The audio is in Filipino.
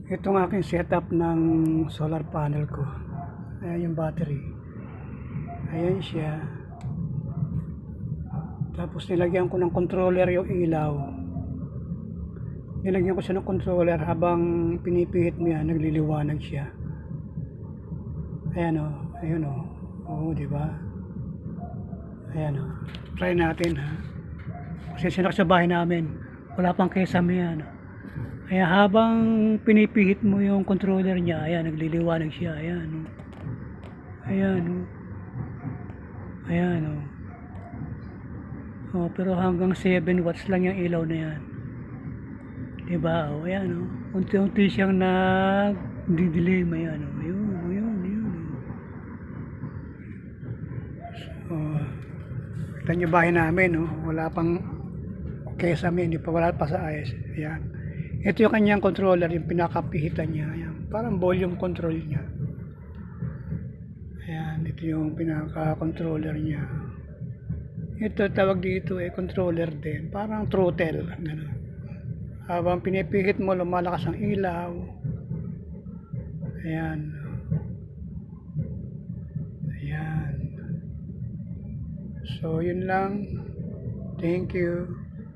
Ito ang aking setup ng solar panel ko. Ayan yung battery. Ayan siya. Tapos nilagyan ko ng controller yung ilaw. Nilagyan ko siya ng controller habang pinipihit mo yan, nagliliwanag siya. Ayan o. Ayun o. Oo, diba? Ayan o. Try natin ha. Kasi sinak sa bahay namin. Wala pang kesame yan. Kaya habang pinipihit mo yung controller niya, ayan, nagliliwanag siya. Ayan o. Ayan o. Ayan o. Oh, pero hanggang 7 watts lang yung ilaw na yan. Diba? O, ayan o. Unti-unti siyang nagdidilim. Ayan o. Ayun, ayun, ayun. So, kita nyo bahay namin, oh. Wala pang kesame, hindi pa, wala pa sa ayos. Ayan. Ito yung kanyang controller, yung pinakapihitan niya. Ayan. Parang volume control niya. Ayan. Ito yung pinaka-controller niya. Ito tawag dito controller din. Parang throttle. Ganun. Habang pinipihit mo, lumalakas ang ilaw. Ayan. Ayan. So, yun lang. Thank you.